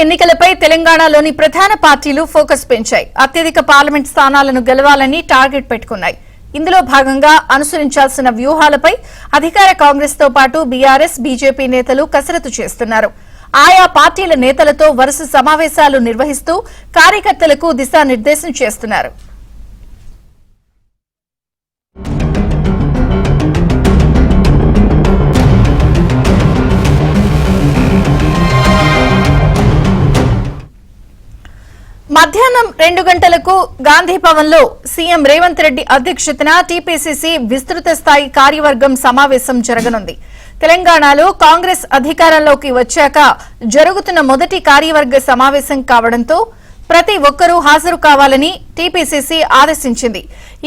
ఎన్నికలపై తెలంగాణలోని ప్రధాన పార్టీలు ఫోకస్ పెంచాయి. అత్యధిక పార్లమెంట్ స్థానాలను గెలవాలని టార్గెట్ పెట్టుకున్నాయి. ఇందులో భాగంగా అనుసరించాల్సిన వ్యూహాలపై అధికార కాంగ్రెస్ తో పాటు బీఆర్ఎస్, బీజేపీ నేతలు కసరత్తు చేస్తున్నారు. ఆయా పార్టీల నేతలతో వరుస సమావేశాలు నిర్వహిస్తూ కార్యకర్తలకు దిశానిర్దేశం చేస్తున్నారు. మధ్యాహ్నం 2 గంటలకు గాంధీ భవన్ లో సీఎం రేవంత్ రెడ్డి అధ్యక్షతన టీపీసీసీ విస్తృత స్థాయి కార్యవర్గం సమావేశం జరగనుంది. తెలంగాణలో కాంగ్రెస్ అధికారంలోకి వచ్చాక జరుగుతున్న మొదటి కార్యవర్గ సమావేశం కావడంతో ప్రతి ఒక్కరూ హాజరు కావాలని టీపీసీసీ ఆదేశించింది.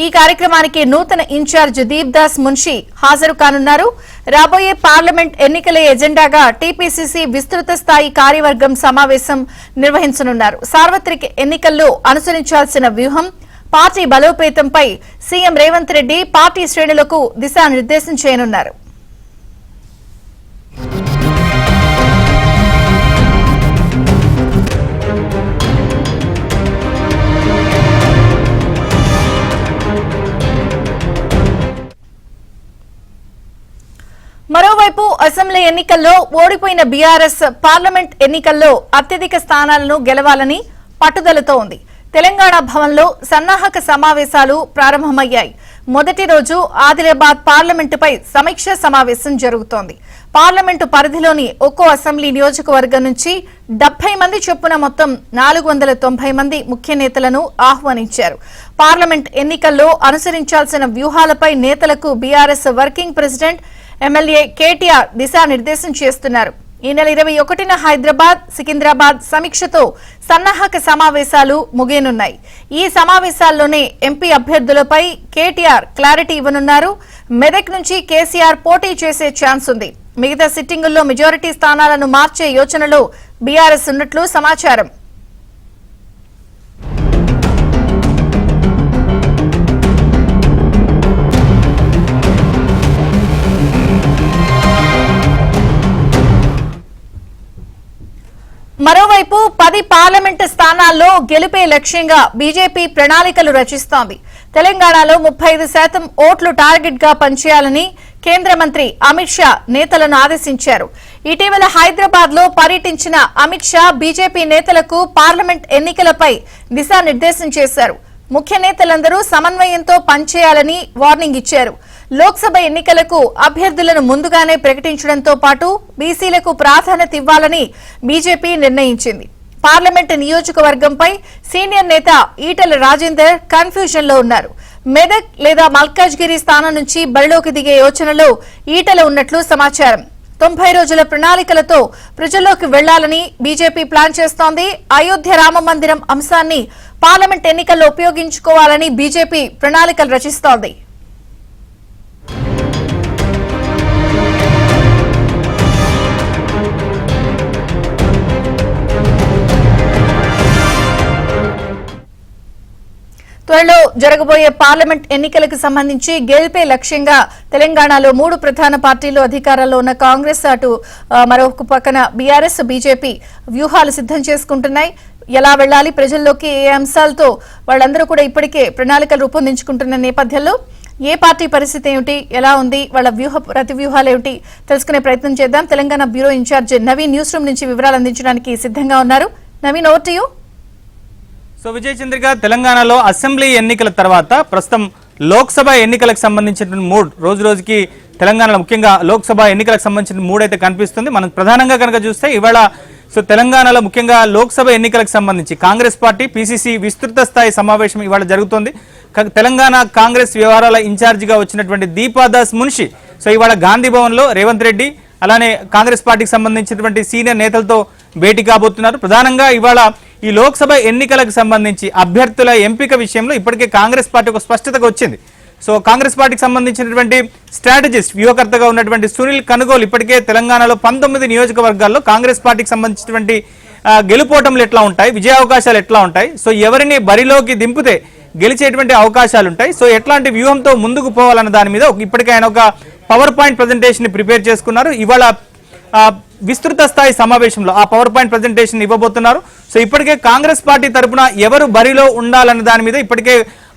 ఈ కార్యక్రమానికి నూతన ఇన్ఛార్జ్ దీప్దాస్ మున్షి హాజరు కానున్నారు. రాబోయే పార్లమెంట్ ఎన్నికల ఎజెండాగా టీపీసీసీ విస్తృత స్థాయి కార్యవర్గం సమావేశం నిర్వహించనున్నారు. సార్వత్రిక ఎన్నికల్లో అనుసరించాల్సిన వ్యూహం, పార్టీ బలోపేతంపై సీఎం రేవంత్ రెడ్డి పార్టీ శ్రేణులకు దిశానిర్దేశం చేయనున్నారు. మరోవైపు అసెంబ్లీ ఎన్నికల్లో ఓడిపోయిన బీఆర్ఎస్ పార్లమెంట్ ఎన్నికల్లో అత్యధిక స్థానాలను గెలవాలని పట్టుదలతో ఉంది. తెలంగాణ భవన్లో సన్నాహక సమావేశాలు ప్రారంభమయ్యాయి. మొదటి రోజు ఆదిలాబాద్ పార్లమెంటుపై సమీక్ష సమావేశం జరుగుతోంది. పార్లమెంటు పరిధిలోని ఒక్కో అసెంబ్లీ నియోజకవర్గం నుంచి 70 మంది చొప్పున మొత్తం 490 మంది ముఖ్య నేతలను ఆహ్వానించారు. పార్లమెంట్ ఎన్నికల్లో అనుసరించాల్సిన వ్యూహాలపై నేతలకు BRS working president MLA KTR దిశానిర్దేశం చేస్తున్నారు. ఈ నెల 21న హైదరాబాద్, సికింద్రాబాద్ సమీక్షతో సన్నాహక సమావేశాలు ముగియనున్నాయి. ఈ సమావేశాల్లోనే ఎంపీ అభ్యర్థులపై కేటీఆర్ క్లారిటీ ఇవ్వనున్నారు. మెదక్ నుంచి కేసీఆర్ పోటీ చేసే ఛాన్స్ ఉంది. మిగతా సిట్టింగుల్లో మెజారిటీ స్థానాలను మార్చే యోచనలో బీఆర్ఎస్ ఉన్నట్లు సమాచారం. మరోవైపు 10 పార్లమెంటు స్థానాల్లో గెలుపే లక్ష్యంగా బీజేపీ ప్రణాళికలు రచిస్తోంది. తెలంగాణలో 35% ఓట్లు టార్గెట్ గా పనిచేయాలని కేంద్ర మంత్రి అమిత్ షా నేతలను ఆదేశించారు. ఇటీవల హైదరాబాద్ లో పర్యటించిన అమిత్ షా బీజేపీ నేతలకు పార్లమెంట్ ఎన్నికలపై దిశానిర్దేశం చేశారు. ముఖ్య నేతలందరూ సమన్వయంతో పనిచేయాలని వార్నింగ్ ఇచ్చారు. లోక్సభ ఎన్నికలకు అభ్యర్థులను ముందుగానే ప్రకటించడంతో పాటు బీసీలకు ప్రాధాన్యత ఇవ్వాలని బీజేపీ నిర్ణయించింది. పార్లమెంటు నియోజకవర్గంపై సీనియర్ నేత ఈటెల రాజేందర్ కన్ఫ్యూజన్ లో ఉన్నారు. మెదక్ లేదా మల్కాజ్గిరి స్థానం నుంచి బరిలోకి దిగే యోచనలో ఈటెల ఉన్నట్లు సమాచారం. 90 రోజుల ప్రణాళికలతో ప్రజల్లోకి వెళ్లాలని బీజేపీ ప్లాన్ చేస్తోంది. అయోధ్య రామ మందిరం అంశాన్ని పార్లమెంట్ ఎన్నికల్లో ఉపయోగించుకోవాలని బీజేపీ ప్రణాళికలు రచిస్తోంది. త్వరలో జరగబోయే పార్లమెంట్ ఎన్నికలకు సంబంధించి గెలుపే లక్ష్యంగా తెలంగాణలో 3 ప్రధాన పార్టీలు అధికారంలో ఉన్న కాంగ్రెస్, అటు మరొక పక్కన బీఆర్ఎస్, బీజేపీ వ్యూహాలు సిద్ధం చేసుకుంటున్నాయి. ఎలా వెళ్లాలి, ప్రజల్లోకి ఏ అంశాలతో వాళ్ళందరూ కూడా ఇప్పటికే ప్రణాళికలు రూపొందించుకుంటున్న నేపథ్యంలో ఏ పార్టీ పరిస్థితి ఏమిటి, ఎలా ఉంది, వాళ్ళ ప్రతి వ్యూహాలు ఏమిటి తెలుసుకునే ప్రయత్నం చేద్దాం. Telangana bureau incharge Naveen news room నుంచి వివరాలు అందించడానికి సిద్ధంగా ఉన్నారు. Naveen, over to you. So Vijay Chandrika, తెలంగాణలో అసెంబ్లీ ఎన్నికల తర్వాత ప్రస్తుతం లోక్సభ ఎన్నికలకు సంబంధించిన మూడ్ రోజు రోజుకి తెలంగాణలో ముఖ్యంగా లోక్సభ ఎన్నికలకు సంబంధించిన మూడ్ అయితే కనిపిస్తుంది. మనం ప్రధానంగా కనుక చూస్తే ఇవాళ తెలంగాణలో ముఖ్యంగా లోక్సభ ఎన్నికలకు సంబంధించి కాంగ్రెస్ పార్టీ పీసీసీ విస్తృత స్థాయి సమావేశం ఇవాళ జరుగుతోంది. తెలంగాణ కాంగ్రెస్ వ్యవహారాల ఇన్ఛార్జిగా వచ్చినటువంటి దీప్దాస్ మున్షి ఇవాళ గాంధీ భవన్ లో రేవంత్ రెడ్డి అలానే కాంగ్రెస్ పార్టీకి సంబంధించినటువంటి సీనియర్ నేతలతో భేటీ కాబోతున్నారు. ప్రధానంగా ఇవాళ ఈ లోక్సభ ఎన్నికలకు సంబంధించి అభ్యర్థుల ఎంపిక విషయంలో ఇప్పటికే కాంగ్రెస్ పార్టీ ఒక స్పష్టతగా వచ్చింది. సో కాంగ్రెస్ పార్టీకి సంబంధించినటువంటి స్ట్రాటజిస్ట్, వ్యూహకర్తగా ఉన్నటువంటి సునీల్ కనుగోలు ఇప్పటికే తెలంగాణలో 19 నియోజకవర్గాల్లో కాంగ్రెస్ పార్టీకి సంబంధించినటువంటి గెలుపోటములు ఎట్లా ఉంటాయి, విజయ అవకాశాలు ఎట్లా ఉంటాయి, సో ఎవరిని బరిలోకి దింపితే గెలిచేటువంటి అవకాశాలు ఉంటాయి, సో ఎట్లాంటి వ్యూహంతో ముందుకు పోవాలన్న దాని మీద ఇప్పటికే ఆయన ఒక పవర్ పాయింట్ ప్రజెంటేషన్ ప్రిపేర్ చేసుకున్నారు. ఇవాళ విస్తృత స్థాయి సమావేశంలో ఆ పవర్ పాయింట్ ప్రజెంటేషన్ ఇవ్వబోతున్నారు. సో ఇప్పటికే కాంగ్రెస్ పార్టీ తరపున ఎవరు బరిలో ఉండాలన్న దాని మీద ఇప్పటికే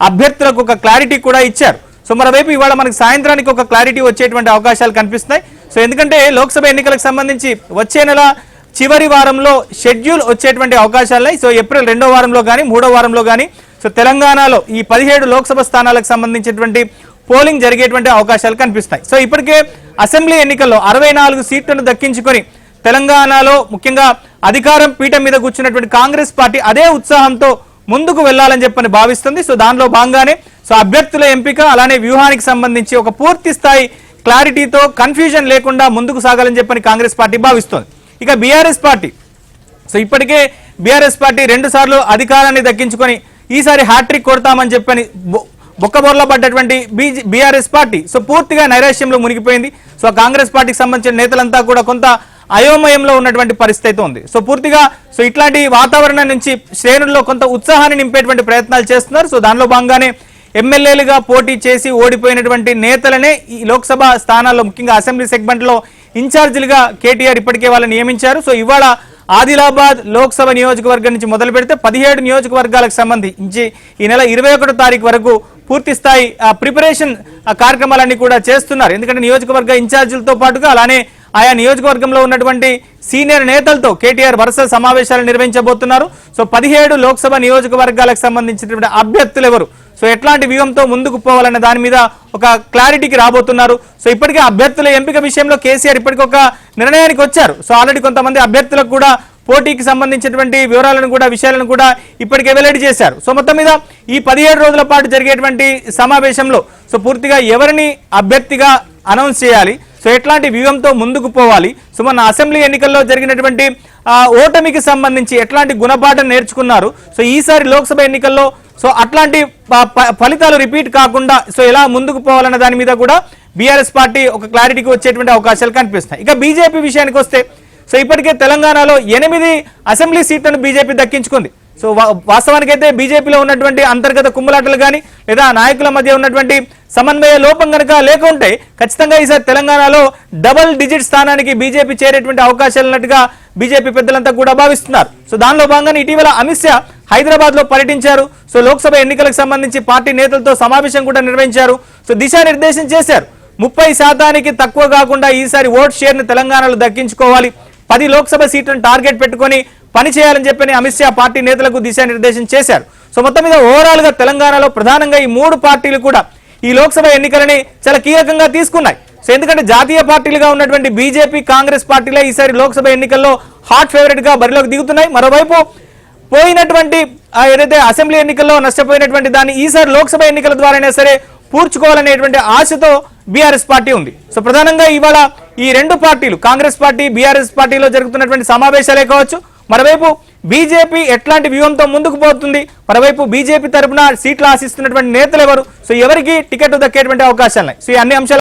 అభ్యర్థులకు ఒక క్లారిటీ కూడా ఇచ్చారు. సో మరోవైపు ఇవాళ మనకి సాయంత్రానికి ఒక క్లారిటీ వచ్చేటువంటి అవకాశాలు కనిపిస్తున్నాయి. సో ఎందుకంటే లోక్సభ ఎన్నికలకు సంబంధించి వచ్చే నెల చివరి వారంలో షెడ్యూల్ వచ్చేటువంటి అవకాశాలున్నాయి. సో ఏప్రిల్ 2వ వారంలో కానీ 3వ వారంలో కానీ సో తెలంగాణలో ఈ 17 లోక్సభ స్థానాలకు సంబంధించినటువంటి పోలింగ్ జరిగేటువంటి అవకాశాలు కనిపిస్తాయి. సో ఇప్పటికే అసెంబ్లీ ఎన్నికల్లో 64 సీట్లను దక్కించుకొని తెలంగాణలో ముఖ్యంగా అధికారం పీఠం మీద కూర్చున్నటువంటి కాంగ్రెస్ పార్టీ అదే ఉత్సాహంతో ముందుకు వెళ్లాలని చెప్పని భావిస్తుంది. సో దానిలో భాగంగానే సో అభ్యర్థుల ఎంపిక అలానే వ్యూహానికి సంబంధించి ఒక పూర్తి స్థాయి క్లారిటీతో కన్ఫ్యూజన్ లేకుండా ముందుకు సాగాలని చెప్పని కాంగ్రెస్ పార్టీ భావిస్తోంది. ఇక బీఆర్ఎస్ పార్టీ సో ఇప్పటికే బీఆర్ఎస్ పార్టీ 2 సార్లు అధికారాన్ని దక్కించుకొని ఈసారి హ్యాట్రిక్ కొడతామని చెప్పని బొక్కబోర్ల పడ్డటువంటి బీఆర్ఎస్ పార్టీ సో పూర్తిగా నైరాశ్యంలో మునిగిపోయింది. సో కాంగ్రెస్ పార్టీకి సంబంధించిన నేతలంతా కూడా కొంత అయోమయంలో ఉన్నటువంటి పరిస్థితి ఉంది. సో పూర్తిగా సో ఇట్లాంటి వాతావరణం నుంచి శ్రేణుల్లో కొంత ఉత్సాహాన్ని నింపేటువంటి ప్రయత్నాలు చేస్తున్నారు. సో దానిలో భాగంగానే ఎమ్మెల్యేలుగా పోటీ చేసి ఓడిపోయినటువంటి నేతలనే ఈ లోక్సభ స్థానాల్లో ముఖ్యంగా అసెంబ్లీ సెగ్మెంట్ లో ఇన్ఛార్జీలుగా కేటీఆర్ ఇప్పటికే వాళ్ళని నియమించారు. సో ఇవాళ ఆదిలాబాద్ లోక్సభ నియోజకవర్గం నుంచి మొదలు పెడితే 17 నియోజకవర్గాలకు సంబంధించి ఈ నెల 21వ తారీఖు వరకు పూర్తి స్థాయి ప్రిపరేషన్ కార్యక్రమాలన్నీ కూడా చేస్తున్నారు. ఎందుకంటే నియోజకవర్గ ఇన్ఛార్జీలతో పాటుగా అలానే ఆయా నియోజకవర్గంలో ఉన్నటువంటి సీనియర్ నేతలతో కేటీఆర్ వరుస సమావేశాలు నిర్వహించబోతున్నారు. సో 17 లోక్సభ నియోజకవర్గాలకు సంబంధించినటువంటి అభ్యర్థులు ఎవరు, సో ఎట్లాంటి వ్యూహంతో ముందుకు పోవాలన్న దాని మీద ఒక క్లారిటీకి రాబోతున్నారు. సో ఇప్పటికే అభ్యర్థుల ఎంపిక విషయంలో కేసీఆర్ ఇప్పటికీ ఒక నిర్ణయానికి వచ్చారు. సో ఆల్రెడీ కొంతమంది అభ్యర్థులకు కూడా పోటీకి సంబంధించినటువంటి విషయాలను కూడా ఇప్పటికే వెల్లడి చేశారు. సో మొత్తం మీద ఈ 17 రోజుల పాటు జరిగేటువంటి సమావేశంలో సో పూర్తిగా ఎవరిని అభ్యర్థిగా అనౌన్స్ చేయాలి, సో ఎట్లాంటి వ్యూహంతో ముందుకు పోవాలి, సో మన అసెంబ్లీ ఎన్నికల్లో జరిగినటువంటి ఓటమికి సంబంధించి ఎట్లాంటి గుణపాఠం నేర్చుకున్నారు, సో ఈసారి లోక్సభ ఎన్నికల్లో సో అట్లాంటి ఫలితాలు రిపీట్ కాకుండా సో ఎలా ముందుకు పోవాలన్న దాని మీద కూడా బీఆర్ఎస్ పార్టీ ఒక క్లారిటీకి వచ్చేటువంటి అవకాశాలు కనిపిస్తున్నాయి. ఇక బీజేపీ విషయానికి వస్తే సో ఇప్పటికే తెలంగాణలో 8 అసెంబ్లీ సీట్లను బీజేపీ దక్కించుకుంది. సో వాస్తవానికైతే బీజేపీలో ఉన్నటువంటి అంతర్గత కుమ్ములాటలు కానీ లేదా నాయకుల మధ్య ఉన్నటువంటి సమన్వయ లోపం కనుక లేకుంటే ఖచ్చితంగా ఈసారి తెలంగాణలో డబుల్ డిజిట్ స్థానానికి బీజేపీ చేరేటువంటి అవకాశాలు ఉన్నట్టుగా బీజేపీ పెద్దలంతా కూడా భావిస్తున్నారు. సో దానిలో భాగంగానే ఇటీవల అమిత్ షా హైదరాబాద్ లో పర్యటించారు. సో లోక్సభ ఎన్నికలకు సంబంధించి పార్టీ నేతలతో సమావేశం కూడా నిర్వహించారు. సో దిశానిర్దేశం చేశారు. 30% తక్కువ కాకుండా ఈసారి ఓట్ షేర్ ని తెలంగాణలో దక్కించుకోవాలి, 10 లోక్సభ సీట్లను టార్గెట్ పెట్టుకొని పని చేయాలని చెప్పని అమిత్ షా పార్టీ నేతలకు దిశానిర్దేశం చేశారు. సో మొత్తం మీద ఓవరాల్ గా తెలంగాణలో ప్రధానంగా ఈ 3 పార్టీలు కూడా ఈ లోక్సభ ఎన్నికలని చాలా కీలకంగా తీసుకున్నాయి. సో ఎందుకంటే జాతీయ పార్టీలుగా ఉన్నటువంటి బీజేపీ కాంగ్రెస్ పార్టీలే ఈసారి లోక్సభ ఎన్నికల్లో హాట్ ఫేవరెట్ గా బరిలోకి దిగుతున్నాయి. మరోవైపు పోయినటువంటి ఏదైతే అసెంబ్లీ ఎన్నికల్లో నష్టపోయినటువంటి దాన్ని ఈసారి లోక్సభ ఎన్నికల ద్వారానే సరే పూడ్చుకోవాలనేటువంటి ఆశతో బీఆర్ఎస్ పార్టీ ఉంది. సో ప్రధానంగా ఇవాళ ఈ 2 పార్టీలు కాంగ్రెస్ పార్టీ బీఆర్ఎస్ పార్టీలో జరుగుతున్నటువంటి సమావేశాలే కావచ్చు, మరోవైపు బీజేపీ ఎట్లాంటి వ్యూహంతో ముందుకు పోతుంది, మరోవైపు బీజేపీ తరఫున సీట్లు ఆశిస్తున్నటువంటి నేతలు ఎవరు, సో ఎవరికి టికెట్ దక్కేటువంటి అవకాశాలు ఉన్నాయి. సో ఈ అన్ని అంశాలు